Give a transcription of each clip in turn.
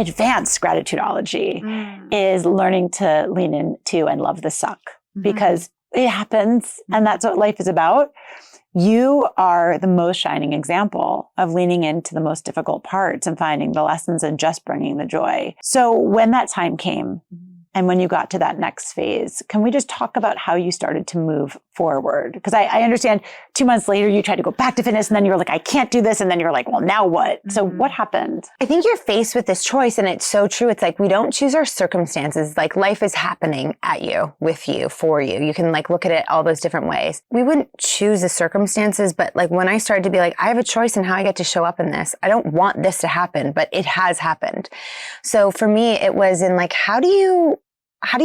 advanced gratitudeology is learning to lean into and love the suck because it happens and that's what life is about. You are the most shining example of leaning into the most difficult parts and finding the lessons and just bringing the joy. So when that time came and when you got to that next phase, can we just talk about how you started to move forward? Because I understand 2 months later, you tried to go back to fitness and then you were like, I can't do this. And then you're like, well, now what? So what happened? I think you're faced with this choice and it's so true. It's like, we don't choose our circumstances. Like life is happening at you, with you, for you. You can like look at it all those different ways. We wouldn't choose the circumstances, but like when I started to be like, I have a choice in how I get to show up in this. I don't want this to happen, but it has happened. So for me, it was in like, how do you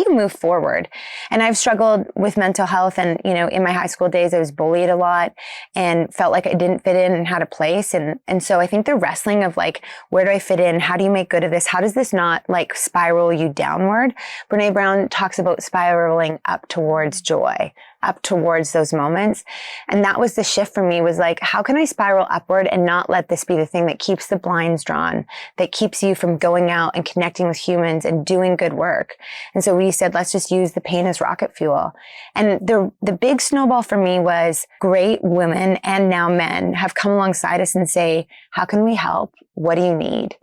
move forward? And I've struggled with mental health. And, you know, in my high school days, I was bullied a lot and felt like I didn't fit in and had a place. And so I think the wrestling of like, where do I fit in? How do you make good of this? How does this not like spiral you downward? Brene Brown talks about spiraling up towards joy, up towards those moments. And that was the shift for me, was like, how can I spiral upward and not let this be the thing that keeps the blinds drawn, that keeps you from going out and connecting with humans and doing good work? And so we said, let's just use the pain as rocket fuel. And the big snowball for me was great women and now men have come alongside us and say, how can we help? What do you need?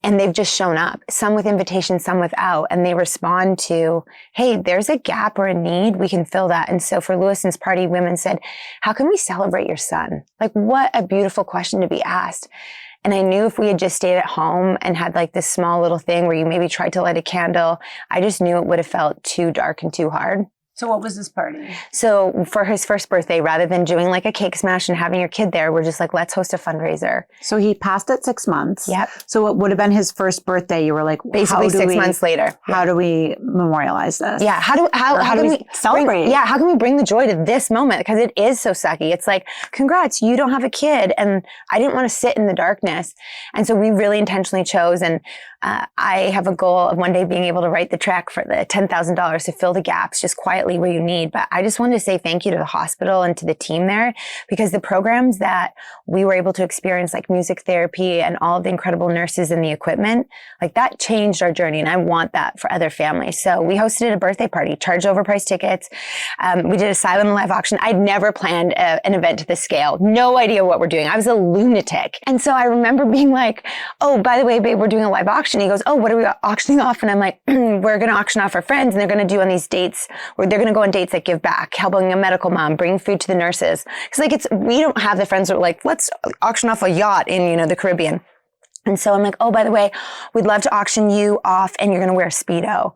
And they've just shown up, some with invitation, some without. And they respond to, hey, there's a gap or a need, we can fill that. And so for Lewiston's party, women said, how can we celebrate your son? Like, what a beautiful question to be asked. And I knew if we had just stayed at home and had like this small little thing where you maybe tried to light a candle, I just knew it would have felt too dark and too hard. So what was this party? So for his first birthday, rather than doing like a cake smash and having your kid there, we're just like, let's host a fundraiser. So he passed at 6 months. Yep. So what would have been his first birthday? You were like, basically 6 months later. How do we memorialize this? Yeah. How can we celebrate? How can we bring the joy to this moment? Because it is so sucky. It's like, congrats, you don't have a kid. And I didn't want to sit in the darkness. And so we really intentionally chose. And I have a goal of one day being able to write the check for the $10,000 to fill the gaps just quietly where you need. But I just wanted to say thank you to the hospital and to the team there, because the programs that we were able to experience, like music therapy and all of the incredible nurses and the equipment, like that changed our journey. And I want that for other families. So we hosted a birthday party, charged overpriced tickets. We did a silent live auction. I'd never planned an event to this scale. No idea what we're doing. I was a lunatic. And so I remember being like, oh, by the way, babe, we're doing a live auction. He goes, oh, what are we auctioning off? And I'm like, we're going to auction off our friends, and they're going to do on these dates where they're going to go on dates that give back, helping a medical mom, bring food to the nurses. Because like we don't have the friends that are like, let's auction off a yacht in, you know, the Caribbean. And so I'm like, oh, by the way, we'd love to auction you off and you're going to wear a Speedo.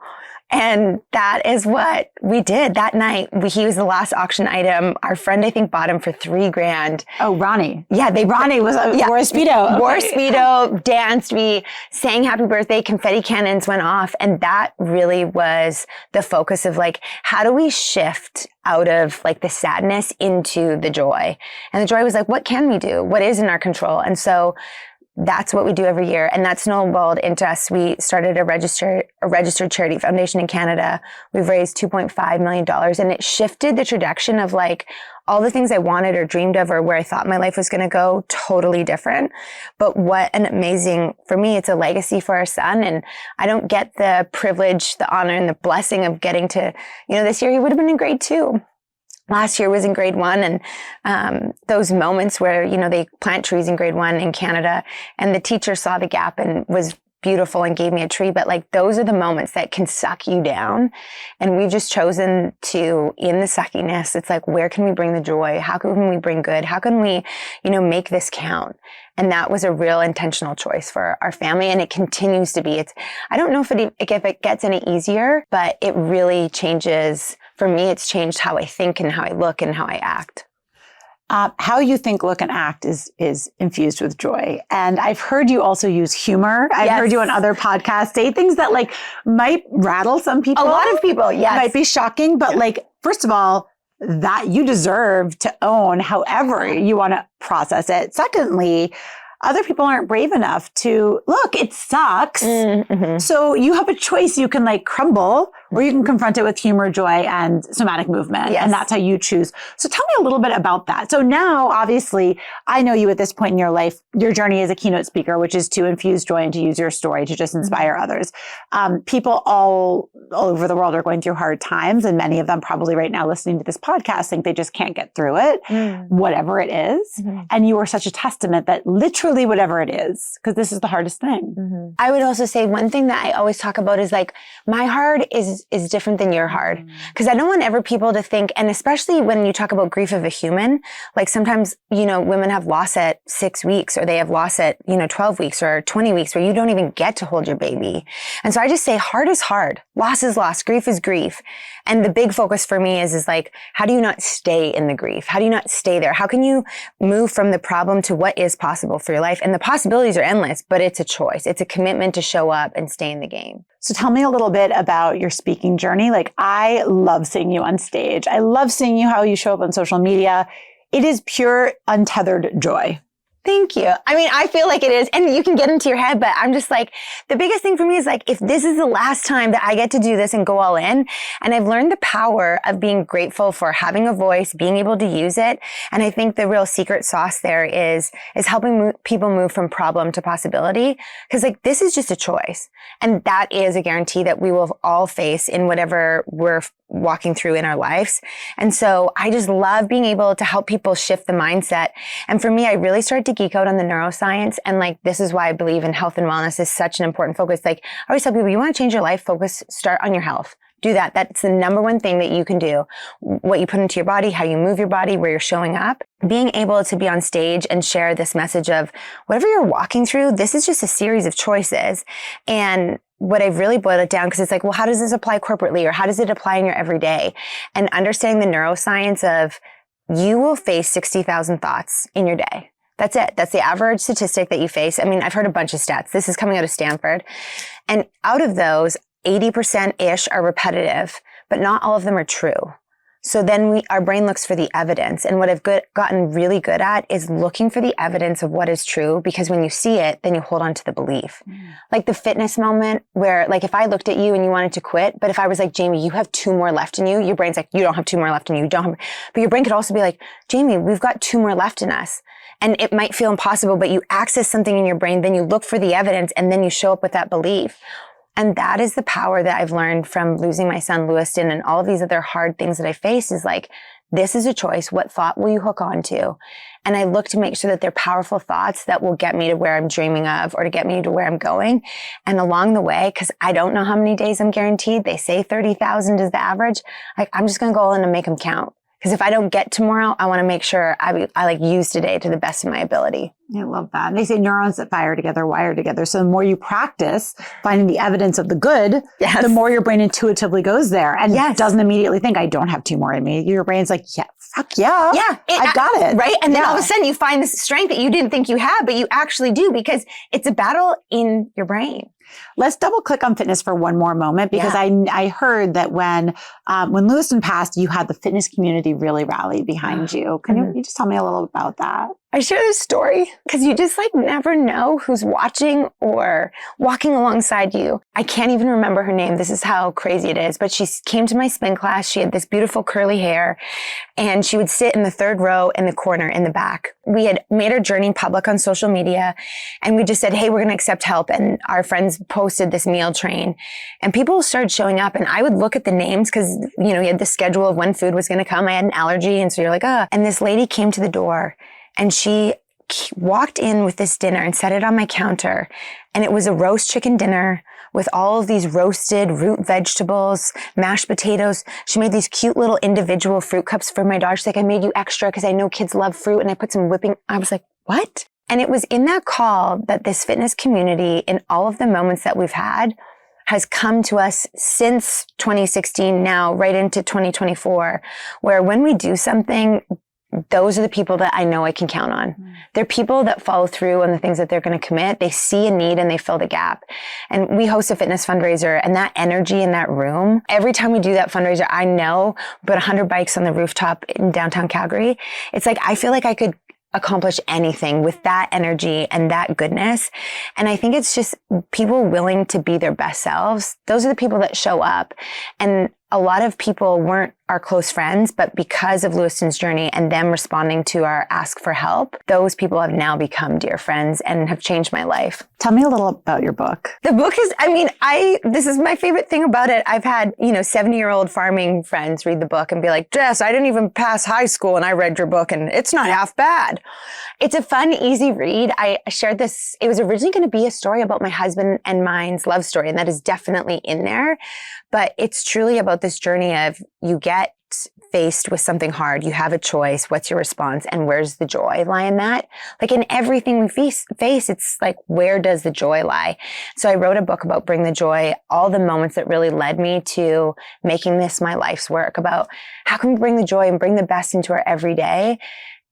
And that is what we did that night. He was the last auction item. Our friend, I think, bought him for $3,000. Oh, Ronnie. Yeah, Ronnie wore a Speedo. Wore a Speedo, danced, we sang happy birthday, confetti cannons went off. And that really was the focus of like, how do we shift out of like the sadness into the joy? And the joy was like, what can we do? What is in our control? And so that's what we do every year. And that snowballed into us. We started a registered charity foundation in Canada. We've raised $2.5 million, and it shifted the trajectory of like all the things I wanted or dreamed of or where I thought my life was going to go totally different. But what an amazing, for me, it's a legacy for our son. And I don't get the privilege, the honor, and the blessing of getting to, you know, this year he would have been in grade 2. Last year was in grade 1, and those moments where, you know, they plant trees in grade 1 in Canada, and the teacher saw the gap and was beautiful and gave me a tree. But like, those are the moments that can suck you down. And we've just chosen to, in the suckiness, it's like, where can we bring the joy? How can we bring good? How can we, you know, make this count? And that was a real intentional choice for our family. And it continues to be. I don't know if it gets any easier, but it really changes. For me, it's changed how I think and how I look and how I act. How you think, look, and act is infused with joy. And I've heard you also use humor. I've heard you on other podcasts say things that like might rattle some people. A lot of people, yes. Might be shocking, but like, first of all, that you deserve to own however you want to process it. Secondly, other people aren't brave enough to, look, it sucks. Mm-hmm. So you have a choice. You can like crumble, or you can confront it with humor, joy, and somatic movement. Yes. And that's how you choose. So tell me a little bit about that. So now, obviously, I know you at this point in your life, your journey as a keynote speaker, which is to infuse joy and to use your story to just inspire others. People all over the world are going through hard times, and many of them probably right now listening to this podcast think they just can't get through it, whatever it is. And you are such a testament that literally whatever it is, because this is the hardest thing. I would also say one thing that I always talk about is like, my hard is different than your hard. Because I don't want ever people to think, and especially when you talk about grief of a human, like sometimes, women have loss at 6 weeks, or they have loss at, 12 weeks or 20 weeks where you don't even get to hold your baby. And so I just say hard is hard. Loss is loss. Grief is grief. And the big focus for me is like, how do you not stay in the grief? How do you not stay there? How can you move from the problem to what is possible for your life? And the possibilities are endless, but it's a choice. It's a commitment to show up and stay in the game. So tell me a little bit about your speaking journey. Like, I love seeing you on stage. I love seeing you, how you show up on social media. It is pure, untethered joy. Thank you. I mean, I feel like it is, and you can get into your head, but I'm just like, the biggest thing for me is like, if this is the last time that I get to do this and go all in, and I've learned the power of being grateful for having a voice, being able to use it. And I think the real secret sauce there is helping people move from problem to possibility. Cause like, this is just a choice. And that is a guarantee that we will all face in whatever we're walking through in our lives. And so I just love being able to help people shift the mindset. And for me, I really started to geek out on the neuroscience. And like, this is why I believe in health and wellness is such an important focus. Like, I always tell people, you want to change your life, start on your health. Do that. That's the number one thing that you can do. What you put into your body, how you move your body, where you're showing up. Being able to be on stage and share this message of whatever you're walking through, this is just a series of choices. And what I've really boiled it down, because it's like, well, how does this apply corporately, or how does it apply in your everyday? And understanding the neuroscience of, you will face 60,000 thoughts in your day. That's it. That's the average statistic that you face. I mean, I've heard a bunch of stats. This is coming out of Stanford. And out of those, 80%-ish are repetitive, but not all of them are true. So then our brain looks for the evidence. And what I've gotten really good at is looking for the evidence of what is true, because when you see it, then you hold on to the belief. Like the fitness moment where, like, if I looked at you and you wanted to quit, but if I was like, Jamie, you have 2 more left in you, your brain's like, you don't have 2 more left in you. You don't have, but your brain could also be like, Jamie, we've got 2 more left in us. And it might feel impossible, but you access something in your brain, then you look for the evidence, and then you show up with that belief. And that is the power that I've learned from losing my son, Lewiston, and all of these other hard things that I faced is like, this is a choice. What thought will you hook onto? And I look to make sure that they're powerful thoughts that will get me to where I'm dreaming of, or to get me to where I'm going. And along the way, because I don't know how many days I'm guaranteed, they say 30,000 is the average. Like, I'm just going to go in and make them count. Because if I don't get tomorrow, I want to make sure I like use today to the best of my ability. I love that. And they say neurons that fire together wire together. So the more you practice finding the evidence of the good, the more your brain intuitively goes there and doesn't immediately think, I don't have 2 more in me. Your brain's like, yeah, fuck yeah. Yeah. I've got it. Right. And then all of a sudden you find this strength that you didn't think you had, but you actually do, because it's a battle in your brain. Let's double click on fitness for one more moment, because I heard that when Lewiston passed, you had the fitness community really rally behind you. Can you just tell me a little about that? I share this story because you just like never know who's watching or walking alongside you. I can't even remember her name. This is how crazy it is. But she came to my spin class. She had this beautiful curly hair, and she would sit in the 3rd row in the corner in the back. We had made our journey public on social media, and we just said, hey, we're going to accept help. And our friends posted this meal train, and people started showing up, and I would look at the names because, you had the schedule of when food was going to come. I had an allergy. And so you're like, and this lady came to the door, and she walked in with this dinner and set it on my counter. And it was a roast chicken dinner with all of these roasted root vegetables, mashed potatoes. She made these cute little individual fruit cups for my daughter. She's like, I made you extra because I know kids love fruit. And I put some whipping. I was like, what? And it was in that call that this fitness community, in all of the moments that we've had, has come to us since 2016, now right into 2024, where when we do something, those are the people that I know I can count on. They're people that follow through on the things that they're going to commit. They see a need and they fill the gap. And we host a fitness fundraiser, and that energy in that room, every time we do that fundraiser, I know, but 100 bikes on the rooftop in downtown Calgary, it's like, I feel like I could accomplish anything with that energy and that goodness. And I think it's just people willing to be their best selves. Those are the people that show up. And a lot of people weren't our close friends, but because of Lewiston's journey and them responding to our ask for help, those people have now become dear friends and have changed my life. Tell me a little about your book. The book is, this is my favorite thing about it. I've had, 70-year-old farming friends read the book and be like, Jess, I didn't even pass high school and I read your book and it's not half bad. It's a fun, easy read. I shared this. It was originally going to be a story about my husband and mine's love story, and that is definitely in there. But it's truly about this journey of you get faced with something hard, you have a choice, what's your response, and where's the joy lie in that? Like in everything we face, it's like, where does the joy lie? So I wrote a book about Bring the Joy, all the moments that really led me to making this my life's work, about how can we bring the joy and bring the best into our everyday.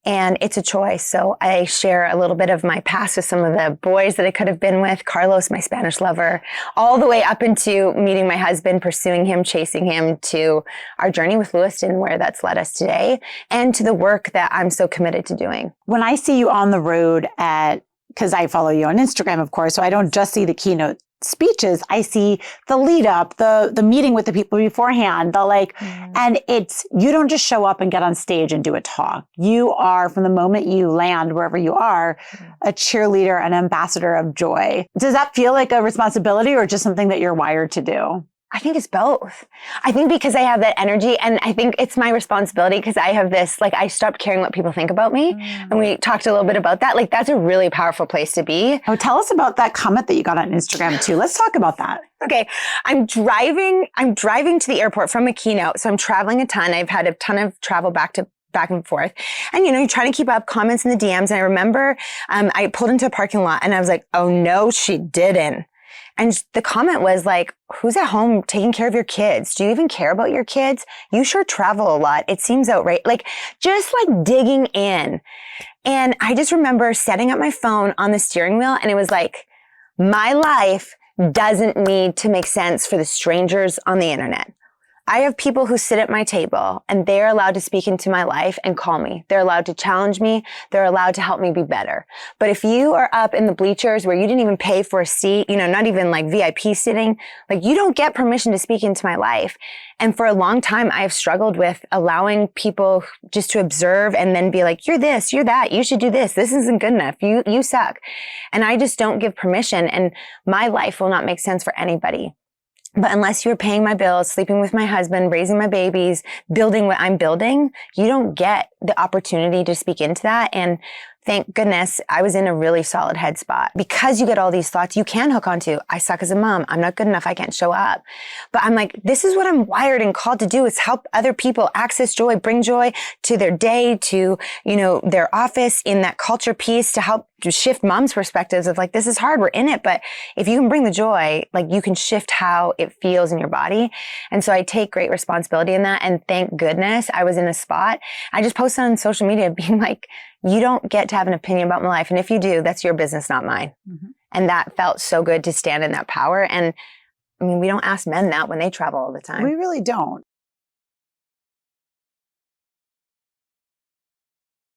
And it's a choice. So I share a little bit of my past with some of the boys that I could have been with, Carlos, my Spanish lover, all the way up into meeting my husband, pursuing him, chasing him, to our journey with Lewiston, where that's led us today, and to the work that I'm so committed to doing. When I see you on the road because I follow you on Instagram, of course, so I don't just see the keynote speeches, I see the lead up, the meeting with the people beforehand, and you don't just show up and get on stage and do a talk. You are, from the moment you land wherever you are, a cheerleader, an ambassador of joy. Does that feel like a responsibility or just something that you're wired to do? I think it's both. I think because I have that energy, and I think it's my responsibility because I have this, I stopped caring what people think about me. And we talked a little bit about that. That's a really powerful place to be. Oh, tell us about that comment that you got on Instagram too. Let's talk about that. Okay. I'm driving to the airport from a keynote. So I'm traveling a ton. I've had a ton of travel back and forth. And, you're trying to keep up comments in the DMs. And I remember, I pulled into a parking lot and I was like, oh no, she didn't. And the comment was like, who's at home taking care of your kids? Do you even care about your kids? You sure travel a lot. It seems outrageous. Just digging in. And I just remember setting up my phone on the steering wheel, and it was like, my life doesn't need to make sense for the strangers on the internet. I have people who sit at my table and they're allowed to speak into my life and call me. They're allowed to challenge me. They're allowed to help me be better. But if you are up in the bleachers where you didn't even pay for a seat, not even VIP sitting, you don't get permission to speak into my life. And for a long time, I have struggled with allowing people just to observe and then be like, you're this, you're that, you should do this. This isn't good enough. You suck. And I just don't give permission, and my life will not make sense for anybody. But unless you're paying my bills, sleeping with my husband, raising my babies, building what I'm building, you don't get the opportunity to speak into that. And thank goodness I was in a really solid headspot, because you get all these thoughts you can hook onto. I suck as a mom. I'm not good enough. I can't show up. But I'm like, this is what I'm wired and called to do, is help other people access joy, bring joy to their day, to, their office, in that culture piece, to help to shift mom's perspectives of this is hard. We're in it. But if you can bring the joy, you can shift how it feels in your body. And so I take great responsibility in that. And thank goodness I was in a spot. I just posted on social media being like, you don't get to have an opinion about my life. And if you do, that's your business, not mine. Mm-hmm. And that felt so good to stand in that power. And we don't ask men that when they travel all the time. We really don't.